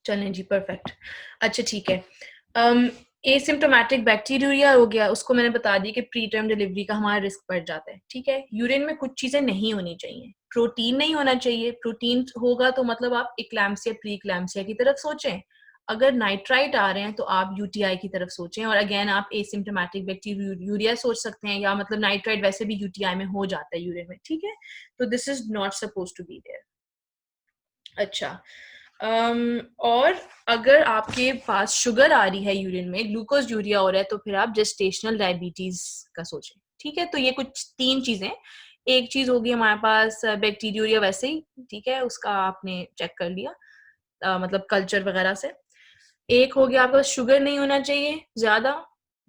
चलें जी, परफेक्ट। अच्छा ठीक है। एसिम्प्टोमेटिक बैक्टीरिया हो गया, उसको मैंने बता दिया कि प्री टर्म डिलीवरी का हमारा रिस्क बढ़ जाता है, ठीक है। यूरिन में कुछ चीज़ें नहीं होनी चाहिए, प्रोटीन नहीं होना चाहिए, प्रोटीन होगा तो मतलब आप इक्लैम्सिया, प्री इक्लैम्सिया की तरफ सोचें। अगर नाइट्राइट आ रहे हैं तो आप यूटीआई की तरफ सोचें, और अगेन आप एसिम्प्टोमेटिक बैक्टीरिया सोच सकते हैं, या मतलब नाइट्राइट वैसे भी यूटीआई में हो जाता है यूरिन में, ठीक है। तो this is not suppose to be there. अच्छा, और अगर आपके पास शुगर आ रही है यूरिन में, ग्लूकोज यूरिया हो रहा है, तो फिर आप जेस्टेशनल डायबिटीज का सोचें, ठीक है। तो ये कुछ 3 चीजें, एक चीज होगी हमारे पास बैक्टीरिया वैसे ही, ठीक है, उसका आपने चेक कर लिया, मतलब कल्चर वगैरह से। एक हो गया आपके पास शुगर नहीं होना चाहिए ज्यादा,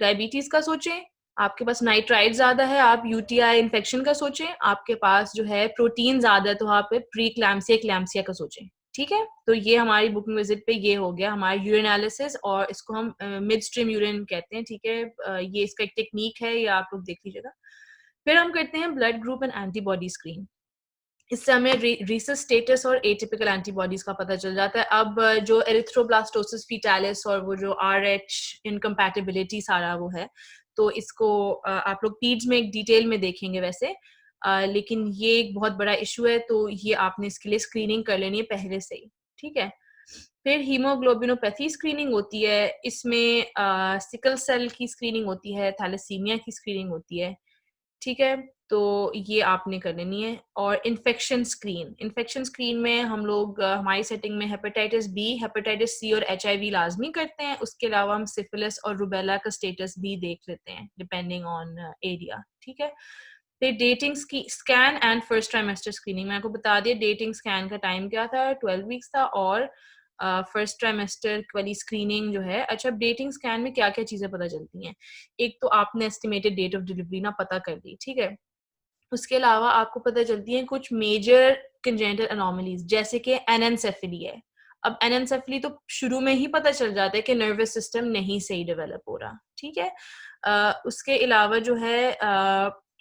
डायबिटीज का सोचें। आपके पास नाइट्राइट ज्यादा है, आप यूटीआई इन्फेक्शन का सोचें। आपके पास जो है प्रोटीन ज्यादा है, तो आप प्री क्लैम्सिया, क्लैम्सिया का सोचें, ठीक है। तो ये हमारी बुकिंग विजिट पे ये हो गया हमारा यूरिनालिसिस, और इसको हम मिड स्ट्रीम यूरिन कहते हैं, ठीक है। ये इसका एक टेक्निक है, ये आप लोग देख लीजिएगा। फिर हम करते हैं blood group and antibody screen. इससे हमें रीसस स्टेटस और एटिपिकल एंटीबॉडीज का पता चल जाता है। अब जो एरिथ्रोब्लास्टोसिस फीटालिस और वो जो RH इनकम्पैटिबिलिटी सारा वो है, तो इसको आप लोग पीड्स में एक डिटेल में देखेंगे वैसे, लेकिन ये एक बहुत बड़ा इशू है, तो ये आपने इसके लिए स्क्रीनिंग कर लेनी है पहले से ही, ठीक है। फिर हीमोग्लोबिनोपैथी स्क्रीनिंग होती है, इसमें सिकल सेल की स्क्रीनिंग होती है, थैलेसीमिया की स्क्रीनिंग होती है, ठीक है। तो ये आपने कर लेनी है। और इन्फेक्शन स्क्रीन में हम लोग हमारी सेटिंग में हेपेटाइटिस बी, हेपेटाइटिस सी और HIV लाजमी करते हैं। उसके अलावा हम सिफिलिस और रुबेला का स्टेटस भी देख लेते हैं डिपेंडिंग ऑन एरिया, ठीक है। फिर dating scan and first trimester screening, मैं आपको बता दिया डेटिंग स्कैन का टाइम क्या था, 12 वीक्स था, और फर्स्ट ट्राइमेस्टर वाली स्क्रीनिंग जो है। अच्छा, डेटिंग स्कैन में क्या क्या चीजें पता चलती हैं? एक तो आपने एस्टिमेटेड डेट ऑफ डिलीवरी ना पता कर ली, ठीक है। उसके अलावा आपको पता चलती हैं कुछ मेजर कंजेनिटल एनोमलीज, जैसे कि एनेंसेफली है। अब एनेंसेफली तो शुरू में ही पता चल जाता है कि नर्वस सिस्टम नहीं सही डेवलप हो रहा, ठीक है। उसके अलावा जो है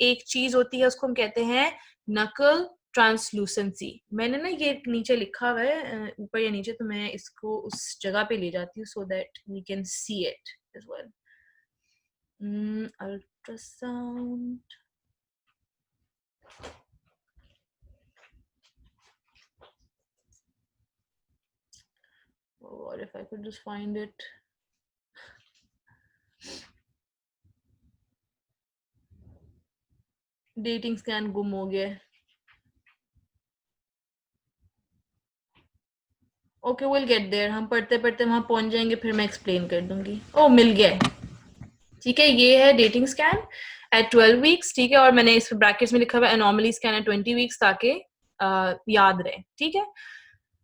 एक चीज होती है, उसको हम कहते हैं नकल ट्रांसलूसेंसी। मैंने ना ये नीचे लिखा हुआ है ऊपर या नीचे, तो मैं इसको उस जगह पे ले जाती हूँ so that we can see it as well. Ultrasound, or if I could just find it. Dating scan गुम हो गया है। ओके, विल गेट देयर, हम पढ़ते पढ़ते वहां पहुंच जाएंगे, फिर मैं एक्सप्लेन कर दूंगी। ओ, मिल गया है, ठीक है। ये है डेटिंग स्कैन एट 12 वीक्स, ठीक है। और मैंने इस ब्रैकेट्स में लिखा हुआ एनॉमली स्कैन एट 20 वीक्स, ताकि याद रहे, ठीक है।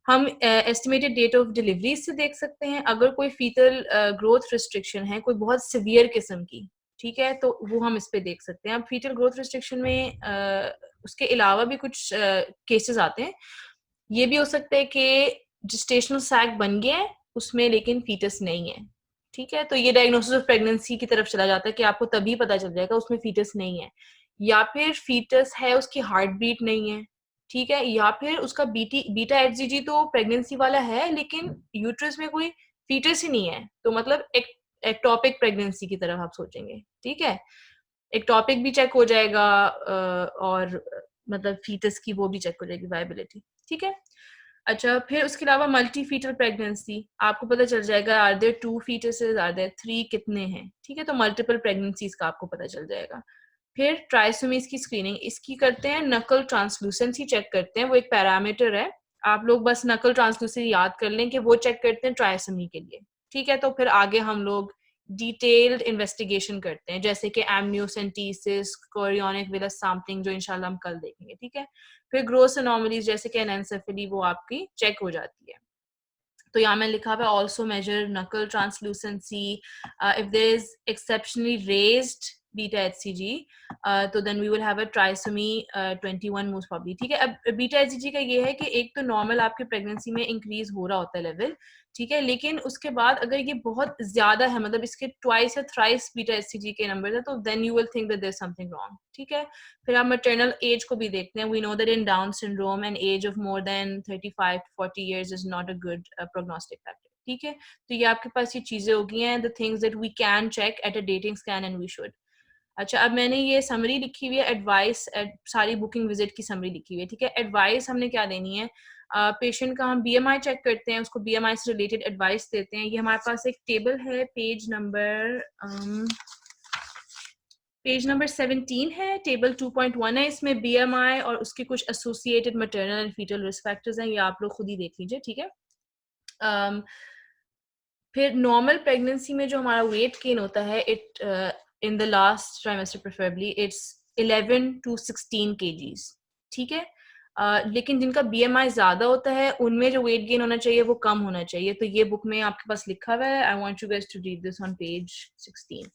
हम एस्टिमेटेड डेट ऑफ डिलीवरी से देख सकते हैं। अगर कोई फीटल ग्रोथ रिस्ट्रिक्शन है, कोई बहुत सिवियर किस्म की, ठीक है, तो वो हम इस पे देख सकते हैं। अब फीटल ग्रोथ रिस्ट्रिक्शन में उसके अलावा भी कुछ केसेस आते हैं। ये भी हो सकता है कि जेस्टेशनल सैक बन गया है उसमें, लेकिन फीटस नहीं है, ठीक है। तो ये डायग्नोसिस ऑफ प्रेगनेंसी की तरफ चला जाता है कि आपको तभी पता चल जाएगा उसमें फीटस नहीं है, या फिर फीटस है उसकी हार्ट बीट नहीं है, ठीक है, या फिर उसका बीटा HCG तो प्रेगनेंसी वाला है, लेकिन यूट्रस में कोई फीटस ही नहीं है, तो मतलब एक एक्टोपिक प्रेगनेंसी की तरफ आप सोचेंगे, ठीक है। एक्टोपिक भी चेक हो जाएगा, और मतलब फीटस की वो भी चेक हो जाएगी वायबिलिटी, ठीक है। अच्छा, फिर उसके अलावा मल्टी फीटल प्रेगनेंसी, आपको पता चल जाएगा आर देयर 2 फीटसेस, आर देयर 3, कितने हैं, ठीक है। तो मल्टीपल प्रेगनेंसीज का आपको पता चल जाएगा। फिर ट्राइसोमीज की स्क्रीनिंग, इसकी करते हैं नकल ट्रांसलूसेंसी चेक करते हैं, वो एक पैरामीटर है। आप लोग बस नकल ट्रांसलूसेंसी याद कर लें कि वो चेक करते हैं ट्राइसोमी के लिए, ठीक है। तो फिर आगे हम लोग डिटेल्ड इन्वेस्टिगेशन करते हैं, जैसे कि एमनियोसेंटीसिस, कोरियोनिक विलस सैंपलिंग, जो इंशाल्लाह हम कल देखेंगे, ठीक है। फिर ग्रोस एनोमलीज जैसे कि एनेंसेफली, वो आपकी चेक हो जाती है। तो यहाँ में लिखा हुआ है also major nuchal translucency if there is exceptionally raised beta HCG, तो then we will have a trisomy 21 most probably, ठीक है। अब बीटा HCG का ये है कि एक तो नॉर्मल आपके प्रेगनेंसी में इंक्रीज हो रहा होता है लेवल, ठीक है, लेकिन उसके बाद अगर ये बहुत ज्यादा है, मतलब इसके ट्वाइस या थ्राइस बीटा HCG के नंबर है, तो then you will think that there is something wrong, ठीक है। फिर आप मैटरनल एज को भी देखते हैं। We know that in Down syndrome an age of more than 35 to 40 years is not a good prognostic factor, ठीक है, तो ये आपके पास ये चीजें होगी हैं, the things that we can check at a dating scan and we should. अच्छा, अब मैंने ये समरी लिखी हुई है, एडवाइस, सारी बुकिंग विजिट की समरी लिखी हुई है, ठीक है। एडवाइस हमने क्या देनी है, पेशेंट का हम बीएमआई चेक करते हैं, उसको बीएमआई से रिलेटेड एडवाइस देते हैं। ये हमारे पास एक टेबल है, पेज नंबर 17 है, टेबल 2.1 है, इसमें बीएमआई और उसके कुछ associated maternal and foetal risk factors हैं, ये आप लोग खुद ही देख लीजिए, ठीक है। फिर नॉर्मल प्रेगनेंसी में जो हमारा वेट गेन होता है, it in the last trimester preferably it's 11 to 16 kgs, ठीक है। लेकिन जिनका बीएमआई ज्यादा होता है उनमें जो वेट गेन होना चाहिए वो कम होना चाहिए, तो ये बुक में आपके पास लिखा हुआ है, I want you guys to read this on page 16,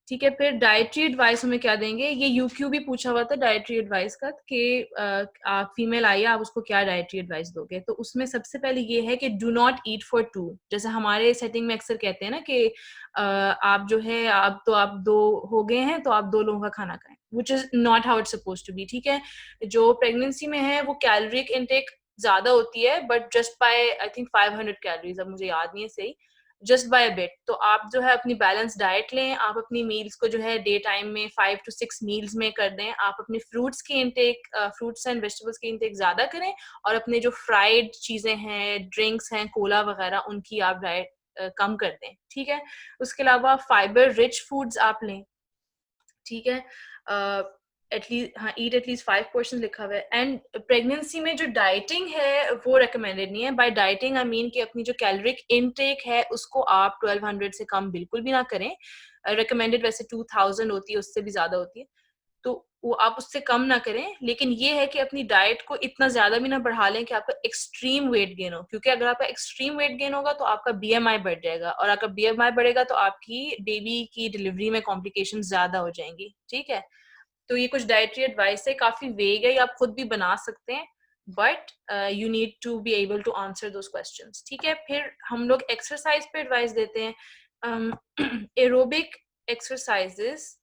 ठीक है। फिर डाइटरी एडवाइस हमें क्या देंगे, ये यूक्यू भी पूछा हुआ था डाइटरी एडवाइस का कि आप फीमेल आई आप उसको क्या डाइटरी एडवाइस दोगे, तो उसमें सबसे पहले ये है कि do not eat for two. जैसे हमारे सेटिंग में अक्सर कहते हैं ना कि आप जो है आप दो हो गए हैं तो आप दो लोगों का खाना खाएं, which is not how it's suppose to be, ठीक है। जो प्रेगनेंसी में है वो कैलोरिक इनटेक ज्यादा होती है, but just by I think 500 calories, अब मुझे याद नहीं है सही, जस्ट बाय अ बिट। तो आप जो है अपनी बैलेंस डाइट लें, आप अपनी मील्स को जो है डे टाइम में 5 to 6 मील्स में कर दें, आप अपने फ्रूट्स की इंटेक, फ्रूट्स एंड वेजिटेबल्स की इंटेक ज्यादा करें, और अपने जो फ्राइड चीजें हैं, ड्रिंक्स हैं, कोला वगैरह, उनकी आप डाइट कम कर दें, ठीक है। उसके अलावा फाइबर रिच फूड्स आप लें, ठीक है। एटलीस्ट हाँ, ईट एटलीस्ट 5 पोर्शन लिखा हुआ है। एंड प्रेगनेंसी में जो डाइटिंग है वो रिकमेंडेड नहीं है। बाय डाइटिंग आई मीन कि अपनी जो कैलोरिक इनटेक है उसको आप 1200 से कम बिल्कुल भी ना करें। रिकमेंडेड वैसे 2000 होती है, उससे भी ज्यादा होती है, तो वो आप उससे कम ना करें। लेकिन ये है कि अपनी डाइट को इतना ज्यादा भी ना बढ़ा लें कि आपका एक्सट्रीम वेट गेन हो, क्योंकि अगर आपका एक्सट्रीम वेट गेन होगा तो आपका बीएमआई बढ़ जाएगा, और अगर बीएमआई बढ़ेगा तो आपकी बेबी की डिलीवरी में कॉम्प्लिकेशन ज्यादा हो जाएंगी, ठीक है। तो ये कुछ डाइटरी एडवाइस है, काफी वेग है, आप खुद भी बना सकते हैं, but you need to be able to answer those questions, ठीक है। फिर हम लोग एक्सरसाइज पे एडवाइस देते हैं। एरोबिक एक्सरसाइजेस,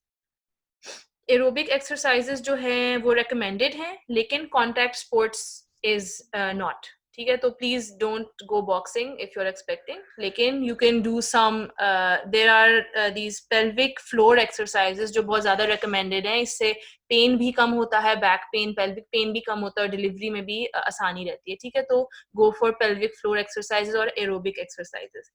एरोबिक एक्सरसाइजेस जो हैं वो रिकमेंडेड हैं, लेकिन कॉन्टैक्ट स्पोर्ट्स इज नॉट, ठीक है। तो please don't go boxing if you are expecting, लेकिन you can do some, there are these pelvic floor exercises जो बहुत ज्यादा रिकमेंडेड हैं, इससे पेन भी कम होता है, बैक पेन, पेल्विक पेन भी कम होता है, और डिलीवरी में भी आसानी रहती है, ठीक है। तो go for pelvic floor exercises और एरोबिक एक्सरसाइजेस।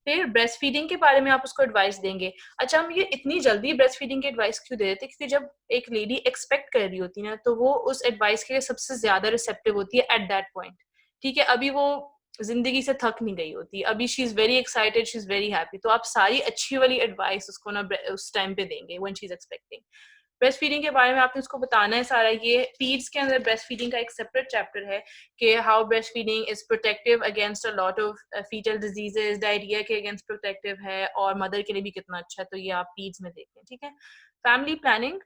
फिर ब्रेस्ट फीडिंग के बारे में आप उसको एडवाइस देंगे। अच्छा, हम ये इतनी जल्दी ब्रेस्ट फीडिंग की एडवाइस क्यों दे देते हैं, क्योंकि जब एक लेडी एक्सपेक्ट कर रही होती है ना, तो वो उस एडवाइस के लिए सबसे ज्यादा रिसेप्टिव होती है एट दैट पॉइंट, ठीक है। अभी वो जिंदगी से थक नहीं गई होती, अभी she is very excited, she is very happy, तो आप सारी अच्छी वाली एडवाइस उसको ना उस टाइम पे देंगे when she is expecting. Breast feeding के बारे में आपने उसको बताना है सारा, ये पीड्स के अंदर ब्रेस्ट फीडिंग का एक सेपरेट चैप्टर है कि how breast feeding is protective against a lot of fetal diseases, diarrhoea के अगेंस्ट प्रोटेक्टिव है, और मदर के लिए भी कितना अच्छा है, तो ये आप पीड्स में देखें, ठीक है। फैमिली प्लानिंग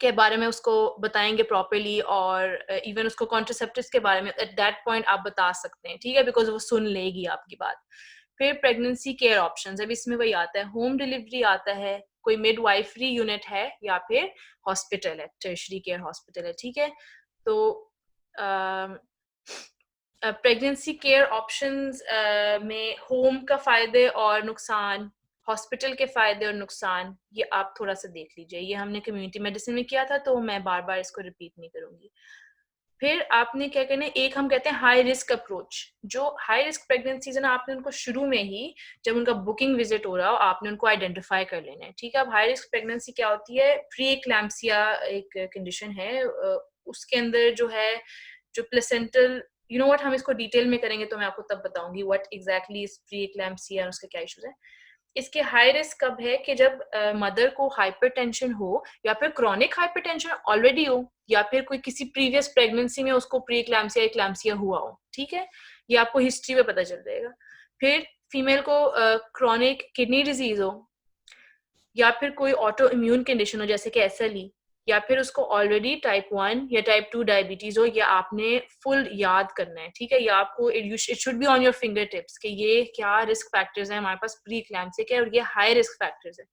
के बारे में उसको बताएंगे प्रॉपर्ली, और इवन उसको कॉन्ट्रासेप्टिव्स के बारे में एट दैट पॉइंट आप बता सकते हैं, ठीक है, बिकॉज वो सुन लेगी आपकी बात। फिर प्रेगनेंसी केयर ऑप्शंस, अब इसमें वही आता है, होम डिलीवरी आता है, कोई मिडवाइफरी यूनिट है, या फिर हॉस्पिटल है, टर्शरी केयर हॉस्पिटल है, ठीक है। तो प्रेगनेंसी केयर ऑप्शंस में होम का फायदे और नुकसान, हॉस्पिटल के फायदे और नुकसान, ये आप थोड़ा सा देख लीजिए। ये हमने कम्युनिटी मेडिसिन में किया था, तो मैं बार बार इसको रिपीट नहीं करूंगी। फिर आपने क्या करना है, एक हम कहते हैं हाई रिस्क अप्रोच। जो हाई रिस्क प्रेगनेंसीज है ना, आपने उनको शुरू में ही, जब उनका बुकिंग विजिट हो रहा हो, आपने उनको आइडेंटिफाई कर लेना है, ठीक है। अब हाई रिस्क प्रेगनेंसी क्या होती है, प्री एक्लैम्सिया एक कंडीशन है, उसके अंदर जो है, जो प्लेसेंटल, यू नो व्हाट, हम इसको डिटेल में करेंगे तो मैं आपको तब बताऊंगी व्हाट एग्जैक्टली इज प्री एक्लैम्सिया और उसके क्या इश्यूज है। इसके हाई रिस्क कब है कि जब मदर को हाइपरटेंशन हो, या फिर क्रॉनिक हाइपरटेंशन ऑलरेडी हो, या फिर कोई किसी प्रीवियस प्रेगनेंसी में उसको प्री एक्लैम्सिया एक्लैम्सिया हुआ हो, ठीक है। ये आपको हिस्ट्री में पता चल जाएगा। फिर फीमेल को क्रॉनिक किडनी डिजीज हो, या फिर कोई ऑटो इम्यून कंडीशन हो जैसे कि एसएलई, या फिर उसको ऑलरेडी टाइप 1 या टाइप 2 डायबिटीज हो, या आपने फुल याद करना है, ठीक है। या आपको it should be on your finger tips कि ये क्या रिस्क फैक्टर्स हैं हमारे पास प्री इक्लैम्सिया के, और ये हाई रिस्क फैक्टर्स है।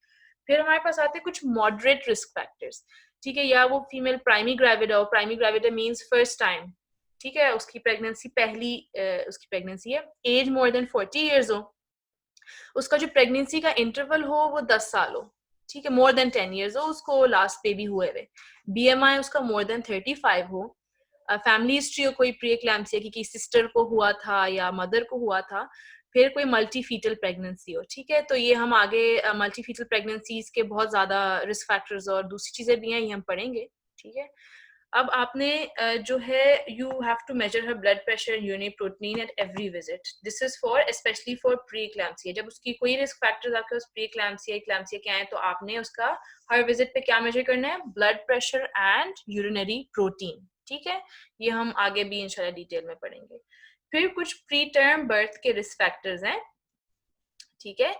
फिर हमारे पास आते हैं कुछ मॉडरेट रिस्क फैक्टर्स, ठीक है। या वो फीमेल प्राइमी ग्रेविड हो, primi gravid means first time, ठीक है, उसकी प्रेगनेंसी पहली उसकी प्रेगनेंसी है, एज मोर देन 40 इयर्स हो, उसका जो प्रेगनेंसी का इंटरवल हो वो 10 साल हो, ठीक है, मोर देन 10 इयर्स हो उसको लास्ट बेबी हुए हुए, बीएमआई उसका मोर देन 35 हो, फैमिली हिस्ट्री हो, कोई प्री एक्लैम्सिया की सिस्टर को हुआ था या मदर को हुआ था, फिर कोई मल्टी फीटल प्रेगनेंसी हो, ठीक है। तो ये हम आगे मल्टी फीटल प्रेगनेंसीज के बहुत ज्यादा रिस्क फैक्टर्स और दूसरी चीजें भी हैं, ये हम पढ़ेंगे, ठीक है। अब आपने जो है you have to measure her blood pressure, urinary protein at every visit, this is for specially for preeclampsia, जब उसकी कोई रिस्क फैक्टर्स आपके पास प्री एक्लैम्सिया एक्लैम्सिया के आए तो आपने उसका हर विजिट पे क्या मेजर करना है, blood pressure and urinary protein, ठीक है। ये हम आगे भी इंशाल्लाह डिटेल में पढ़ेंगे। फिर कुछ प्री टर्म बर्थ के रिस्क फैक्टर्स हैं, ठीक है।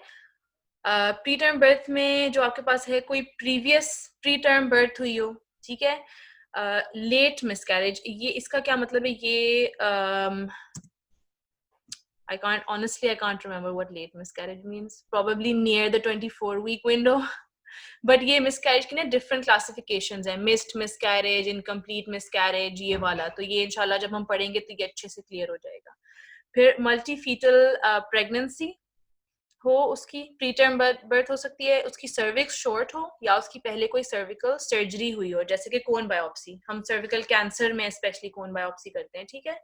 प्री टर्म बर्थ में जो आपके पास है, कोई प्रीवियस प्री टर्म बर्थ हुई हो, ठीक है, लेट मिसकैरेज, ये इसका क्या मतलब है, ये I can't remember what late miscarriage means. Probably near the 24-week window. But ये miscarriage की ना different classifications हैं, missed miscarriage, incomplete miscarriage, ये वाला, तो ये इंशाल्लाह जब हम पढ़ेंगे तो ये अच्छे से clear हो जाएगा। फिर multi fetal pregnancy हो, उसकी प्रीटर्म बर्थ हो सकती है, उसकी सर्विक्स शॉर्ट हो या उसकी पहले कोई सर्विकल सर्जरी हुई हो, जैसे कि कोन बायोप्सी, हम सर्विकल कैंसर में स्पेशली कोन बायोप्सी करते हैं, ठीक है।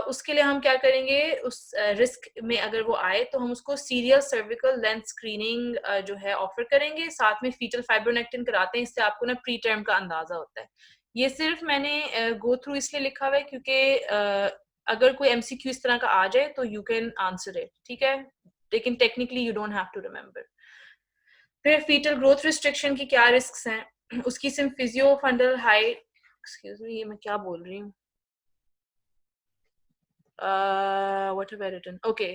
उसके लिए हम क्या करेंगे, उस रिस्क में अगर वो आए तो हम उसको सीरियल सर्विकल लेंथ स्क्रीनिंग जो है ऑफर करेंगे, साथ में फीटल फाइब्रोनेक्टिन कराते हैं, इससे आपको ना प्री टर्म का अंदाजा होता है। ये सिर्फ मैंने गो थ्रू इसलिए लिखा हुआ है क्योंकि अगर कोई एमसीक्यू इस तरह का आ जाए तो यू कैन आंसर इट, ठीक है, लेकिन technically you don't have to remember. फिर फीटल ग्रोथ रिस्ट्रिक्शन की क्या रिस्क हैं, उसकी सिम्फिजियो फंडल हाइट, एक्सक्यूज मी, ये मैं क्या बोल रही हूँ, what have I written? Okay.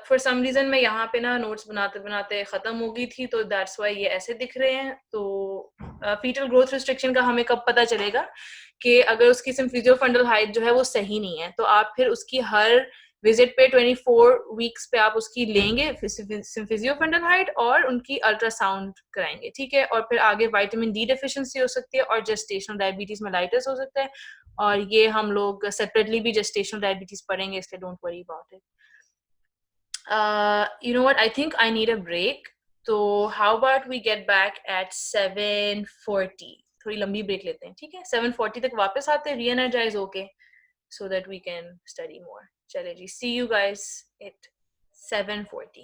For some reason मैं यहाँ पे ना नोट्स बनाते बनाते खत्म हो गई थी, तो that's why ये ऐसे दिख रहे हैं। तो fetal growth restriction का हमें कब पता चलेगा कि अगर उसकी सिम्फिजियो फंडल हाइट जो है वो सही नहीं है, तो आप फिर उसकी हर विजिट पे 24 वीक्स पे आप उसकी लेंगे सिम्फिजियो फंडल हाइट और उनकी अल्ट्रासाउंड कराएंगे, ठीक है। और फिर आगे विटामिन डी डेफिशिएंसी हो सकती है और जेस्टेशनल डायबिटीज मेलाइटिस हो सकता है, और ये हम लोग सेपरेटली भी जेस्टेशनल डायबिटीज पढ़ेंगे, इसलिए don't worry about it. You know what, I think I need a break, तो how about we get back at 7:40, थोड़ी लंबी ब्रेक लेते हैं, ठीक है। 7:40 तक वापस आते हैं री एनर्जाइज होके, so that we can study more. चले जी, see you guys at 7:40.